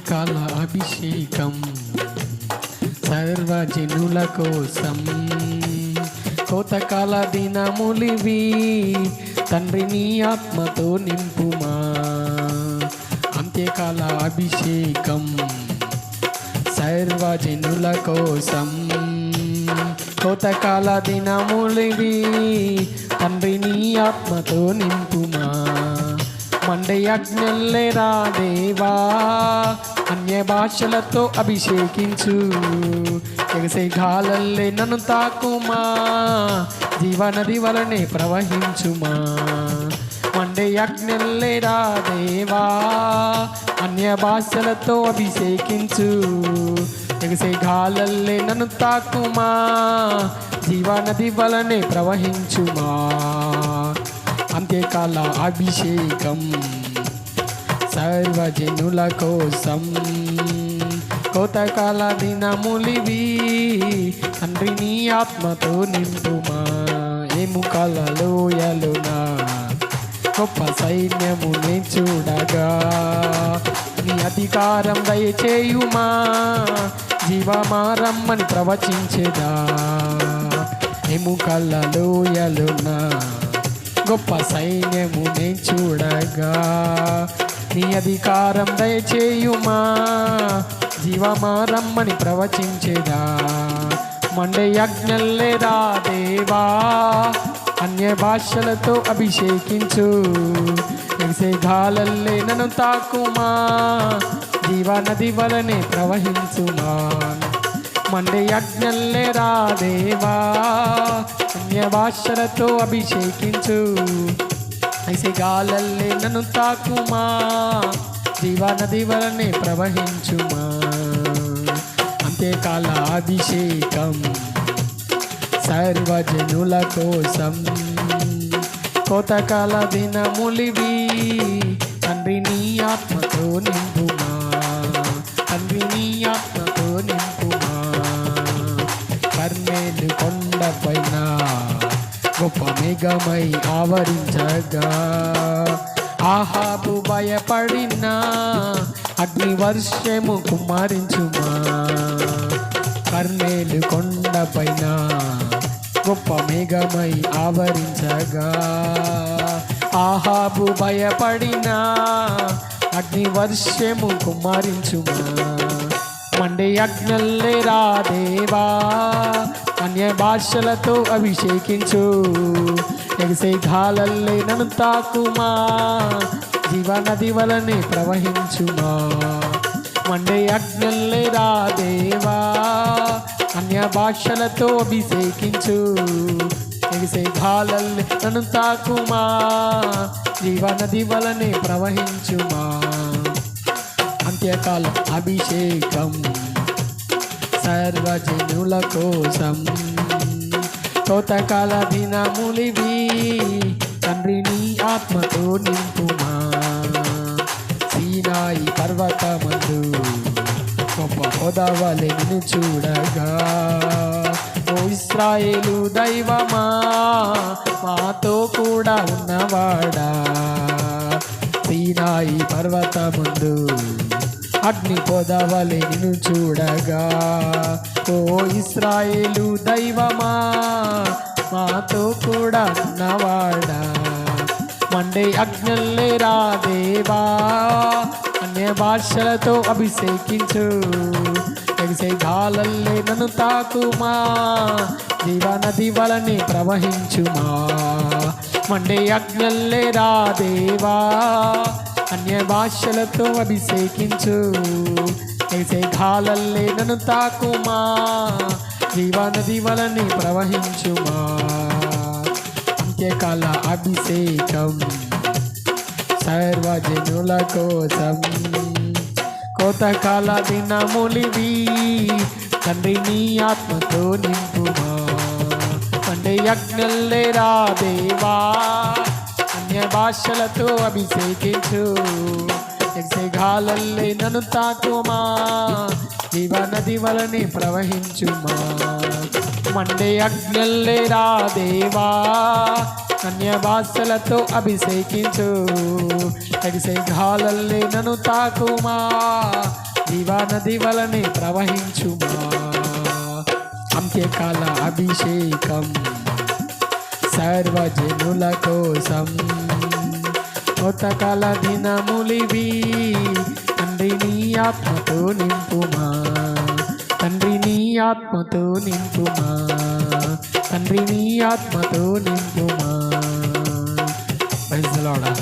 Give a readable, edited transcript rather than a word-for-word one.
అంత్యకాల అభిషేకం సర్వజనుల కోసం కోతకాల దినములివి తండ్రి నీ ఆత్మతో నింపుమా. అంత్యకాల అభిషేకం సర్వజనుల కోసం కోతకాల దినములివి తండ్రి నీ ఆత్మతో నింపుమా. మండే అగ్నిలేరా దేవా అన్య భాషలతో అభిషేకించు. ఎగసే గాలల్లే నన్ను తాకుమా, జీవనది వలనే ప్రవహించుమా. మండే అగ్నిలేరా దేవా అన్య భాషలతో అభిషేకించు. ఎగసే గాలల్లే నన్ను తాకుమా, జీవనది వలనే ప్రవహించుమా. అంత్యకాల అభిషేకం సర్వజనుల కోసం కోతకాల దినములివి తండ్రి నీ ఆత్మతో నింపుమా. ఎముకల లోయలునా గొప్ప సైన్యముని చూడగా నీ అధికారం దయచేయుమా. జీవమారమ్మని ప్రవచించెదా. ఎముకల లోయలునా గొప్ప సైన్యముని చూడగా నీ అధికారం దయచేయుమా. జీవమారమ్మని ప్రవచించెదా. మండే యజ్ఞలేరా దేవా అన్య భాషలతో అభిషేకించు. ఎగసే గాలల్లే నన్ను తాకుమా, జీవనది వలనే ప్రవహించుమా. మండే యజ్ఞలేరా దేవా అన్య భాషలతో అభిషేకించు. ఐసే గాలల్లే నన్ను తాకుమా, జీవనది వలనే ప్రవహించుమా. అంత్యకాల అభిషేకం సర్వజనుల కోసం కోతకాల దినములివి తండ్రి నీ ఆత్మతో నింపుమా. తండ్రి నీ ఆత్మతో నింపుమా. కర్మేలు కొండపైన గొప్ప మేఘమై ఆవరించగా ఆహాబు భయపడిన అగ్ని వర్షము కుమ్మరించుమా. కర్మేలు కొండపైన గొప్ప మేఘమై ఆవరించగా ఆహాబు భయపడిన అగ్ని వర్షము కుమ్మరించుమా. మండే యజ్ఞలేరా దేవా అన్య భాషలతో అభిషేకించు. ఎగసే గాలల్లే నన్ను తాకుమా, జీవనది వలనే ప్రవహించుమా. మండే యజ్ఞలేరా దేవా అన్య భాషలతో అభిషేకించు. ఎగసే గాలల్లే నన్ను తాకుమా, జీవనది వలనే ప్రవహించుమా. అంత్యకాల అభిషేకం సర్వజనుల కోసం కోతకాల దినములివి తండ్రి నీ ఆత్మతో నింపుమా. సీనాయి పర్వతమందు గొప్ప పొదవలె నిన్ను చూడగా ఓ ఇశ్రాయేలు దైవమా మాతో కూడా ఉన్నవాడా. సీనాయి పర్వతమందు అగ్ని పొదవలె నిన్ను చూడగా ఓ ఇశ్రాయేలు దైవమా మాతో కూడా ఉన్నవాడా. మండే అగ్నిలేరా దేవా అన్య భాషలతో అభిషేకించు. ఎగసే గాలల్లే నన్ను తాకుమా, జీవనది వలనే ప్రవహించుమా. మండే అగ్నిలేరా దేవా అన్య భాషలతో అభిషేకించు. ఎగసే గాలల్లే నన్ను తాకుమా, జీవనది వలనే ప్రవహించుమా. అంత్యకాల అభిషేకం సర్వజనుల కోసం కోతకాల దినములివి తండ్రి నీ ఆత్మతో నింపుమా. మండే యజ్ఞలేరా దేవా అన్య భాషలతో అభిషేకించు. ఎగసే గాలల్లే నన్ను తాకుమా, జీవనది వలనే ప్రవహించుమా. మండే అగ్నిలేరా దేవా అన్య భాషలతో అభిషేకించు. ఎగసే గాలల్లే నన్ను తాకుమా, జీవానది వలనే ప్రవహించుమా. అంత్యకాల అభిషేకం సర్వజనుల కోసం, కొత్తకాల దినములివి. తండ్రి నీ ఆత్మతో నింపుమా, తండ్రి నీ ఆత్మతో నింపుమా, తండ్రి నీ ఆత్మతో నింపుమా. Praise the lord.